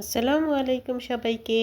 আসসালামু আলাইকুম সবাইকে।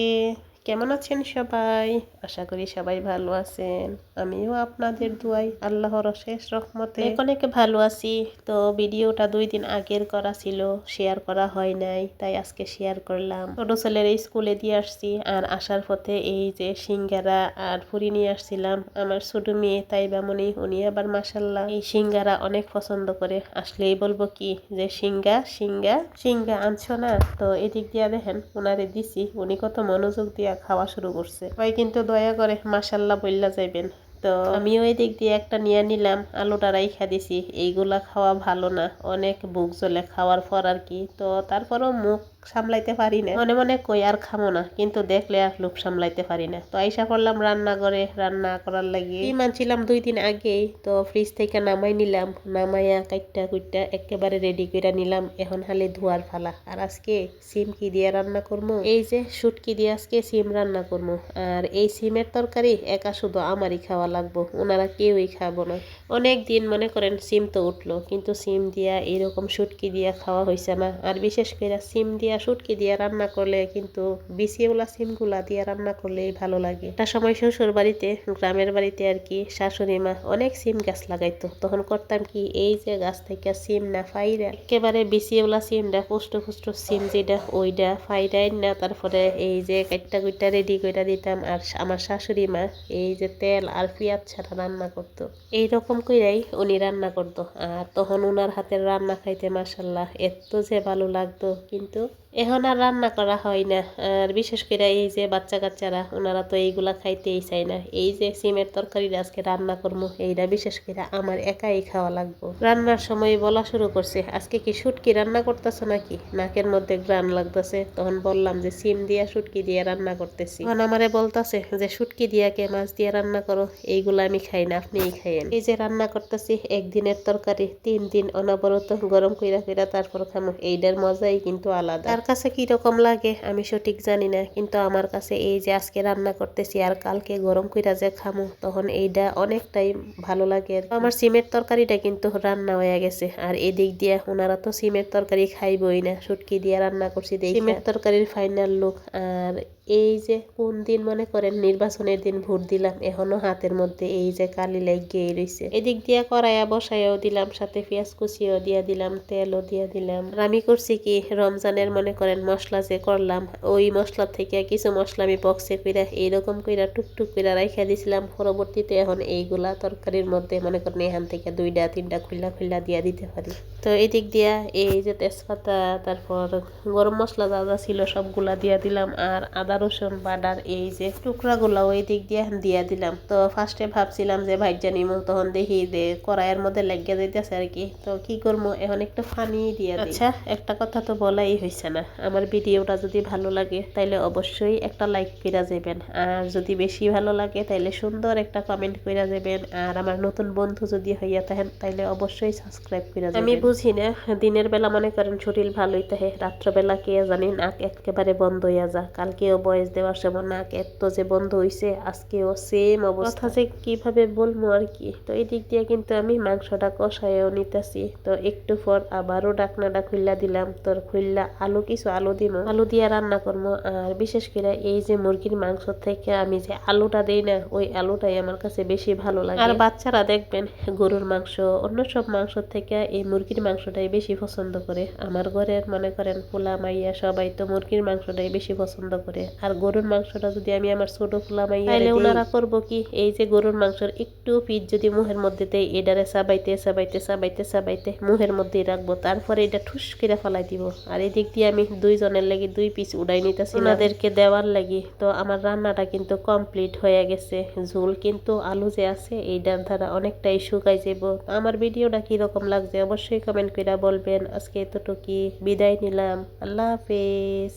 কেমন আছেন সবাই? আশা করি সবাই ভালো আছেন। আমিও আপনাদের দোয়ায় আল্লাহর অশেষ রহমতে অনেক ভালো আছি। তো ভিডিওটা 2 দিন আগের করা ছিল, শেয়ার করা হয় নাই, তাই আজকে শেয়ার করলাম। ছোট ছেলের স্কুলে দিয়ে আসছি, আর আসার পথে এই যে সিঙ্গারা আর পুরি নিয়ে আসছিলাম। আমার ছোট মেয়ে তাইবামণি, উনি আবার মাশাল্লাহ এই সিঙ্গারা অনেক পছন্দ করে। আসলেই বলবো কি যে সিঙ্গা আনছো না? তো এদিক দিয়া দেখেন উনারে দিছি, উনি কত মনোযোগ দিয়া খাওয়া শুরু করছে। সবাই কিন্তু দয়া করে মাশাল্লাহ বললা যাইবেন। তো আমিও এই দিক দিয়ে একটা নিয়ে নিলাম, আলুটা রাইখা দিছি। এইগুলা খাওয়া ভালো না, অনেক বুক জ্বলে খাওয়ার পর আর কি। তো তারপরও মুখ সামলাইতে পারি না, মনে মনে কই আর খামো না, কিন্তু দেখলে আর লোভ সামলাইতে পারি না। তো আইসা করলাম রান্নাঘরে, রান্না করার লাগে ডিম আনছিলাম 2 দিন আগেই। তো ফ্রিজ থেকে নামাই নিলাম, নামাইয়া কাইটটা কুইটটা একেবারে রেডি করে নিলাম। এখন খালি ধোয়ার ফালা। আর আজকে সিম কি দিয়ে রান্না করবো, এই যে শুটকি দিয়ে আজকে সিম রান্না করবো। আর এই সিমের তরকারি একা শুধু আমারই খাওয়া লাগবো, ওনারা কেউই খাবো না। অনেক দিন মনে করেন সিম তো উঠলো, কিন্তু সিম দিয়া এরকম শুটকি দিয়া খাওয়া হয়েছে না। আর বিশেষ করে সিম দিয়া শুটকি দিয়া রান্না করলে কিন্তু বিচিওলা সিমগুলা দিয়া রান্না করলেই ভালো লাগে। একটা সময় শ্বশুর বাড়িতে, গ্রামের বাড়িতে আর কি, শাশুড়ি মা অনেক সিম গাছ লাগাইতো। তখন করতাম কি, এই যে গাছ থেকে সিম না ফাইরা একেবারে বিচিওলা সিমটা, পুষ্ট পুষ্ট সিম যেটা, ওইটা ফাইরাই না তারপরে এই যে কাইটটা কুইটটা রেডি করে দিতাম। আর আমার শাশুড়ি মা এই যে তেল আর পেঁয়াজ ছাড়া রান্না করতো, এইরকম কইরাই উনি রান্না করতো। আর তখন উনার হাতের রান্না খাইতে মাশাল্লাহ এত যে ভালো লাগতো। কিন্তু এখন আর রান্না করা হয় না। আর বিশেষ করে এই যে বাচ্চা কাচ্চারা, ওনারা তো এইগুলা খাইতেই চায় না। এই যে সিমের তরকারিটা আজকে রান্না করবো, এইটা বিশেষ করে আমার একাই খাওয়া লাগবো। রান্নার সময় বলা শুরু করছে, আজকে কি শুটকি রান্না করতেছো নাকি? নাকের মধ্যে গ্রান লাগতেছে। তখন বললাম যে সিম দিয়া শুটকি দিয়ে রান্না করতেছি। তখন আমারে বলতেছে যে শুটকি দিয়া কে মাছ দিয়ে রান্না করো, এইগুলা আমি খাই না, আপনিই খাইয়েন। এই যে রান্না করতেছি, একদিনের তরকারি 3 দিন অনবরত গরম কইরা কইরা তারপর খামো। এইটার মজাই কিন্তু আলাদা। তার কাছে কি রকম লাগে আমি সঠিক জানি না, কিন্তু আমার কাছে এই যে আজকে রান্না করতেছি আর কালকে গরম কইরা যে খামো, তখন এইটা অনেকটাই ভালো লাগে। আমার সিমের তরকারিটা কিন্তু রান্না হয়ে গেছে। আর এদিক দিয়ে ওনারা তো সিমের তরকারি খাইবই না, শুটকি দিয়ে রান্না করছি দেখি সিমের তরকারির ফাইনাল লুক। আর এই যে কোন দিন মনে করেন নির্বাচনের দিন ভোট দিলাম, এখনো হাতের মধ্যে এই যে কালি লাগিয়ে রয়েছে। এদিক দিয়ে কড়াইয়া বসাইও দিলাম, সাথে পেঁয়াজ কুচিও দিয়ে দিলাম, তেলও দিয়ে দিলাম। আর আমি করছি কি, রমজানের মনে করেন মশলা যে করলাম, ওই মশলা থেকে কিছু মশলা আমি বক্সে কইরা এইরকম কইরা টুকটুক কইরা রাইখা দিছিলাম। পরবর্তীতে এখন এইগুলা তরকারির মধ্যে মনে করেন এখান থেকে 2টা 3টা খুল্লা খুল্লা দিয়ে দিতে পারি। তো এদিক দিয়া এই যে তেজপাতা, তারপর গরম মশলা যা যা ছিল সবগুলা দিয়া দিলাম। আর আদা রসুন বাটার এই যে টুকরাগুলা ওই দিক দিয়ে দিয়া দিলাম। তো ফার্স্টে ভাবছিলাম যে ভাইজা নিমু, তখন দেখি যে কড়াইয়ের মধ্যে লেগে যাইতেছে আর কি। তো কি করবো, এখন একটু পানি দিয়া দিই। আচ্ছা, একটা কথা তো বলাই হয়েছে না, আমার ভিডিওটা যদি ভালো লাগে তাইলে অবশ্যই একটা লাইক কইরা যাবেন। আর যদি বেশি ভালো লাগে তাইলে সুন্দর একটা কমেন্ট কইরা যাবেন। আর আমার নতুন বন্ধু যদি হইয়া থাকেন তাইলে অবশ্যই সাবস্ক্রাইব কইরা যাবেন। আমি বুঝি না, দিনের বেলা মনে করেন শরীর ভালোই থাকে, রাত্রবেলা কে জানি নাক একেবারে বন্ধ হইয়া যা। কালকেও বয়স দেওয়ার সময় নাক এত যে বন্ধ হইছে, আজকেও সেম অবস্থা। যে কিভাবে বলবো আর কি। তো এই দিক দিয়ে কিন্তু আমি মাংসটা কষায়ও নিতেছি। তো একটু পর আবারও ডাকনাটা খুললা দিলাম। তোর খুললা কিছু আলু দিব, আলু দিয়ে রান্না করবো। আর বিশেষ করে এই যে মুরগির মাংস থেকে আমি যে আলুটা দেই না, ওই আলুটাই আমার কাছে বেশি ভালো লাগে। আর বাচ্চারা দেখবেন গরুর মাংস অন্য সব মাংস থেকে এই মুরগির মাংসটাই বেশি পছন্দ করে। আমার ঘরের মনে করেন পোলা মাইয়া সবাই তো মুরগির মাংসটাই বেশি পছন্দ করে। আর গরুর মাংসটা যদি আমি আমার ছোট পোলা মাইয়া তাইলে ওনারা করবো কি, এই যে গরুর মাংসের একটু পিস যদি মুহের মধ্যে দেয়, এটারে চাবাইতে চাবাইতে চাবাইতে চাবাইতে মুহের মধ্যেই রাখবো, তারপরে এটা ঠুস করে ফেলাই দিব। আর এদিক দিয়ে আমি 2 জনের লাগি 2 পিস উড়াই নিতেছি ওনাদেরকে দেওয়ার লাগি। তো আমার রান্নাটা কিন্তু কমপ্লিট হয়ে গেছে। ঝোল কিন্তু আলু যে আছে এইটার দ্বারা অনেকটাই শুকাই যাব। আমার ভিডিওটা কিরকম লাগছে অবশ্যই কমেন্ট করে বলবেন। আজকে এতটুকুই, বিদায় নিলাম, আল্লাহ হাফেজ।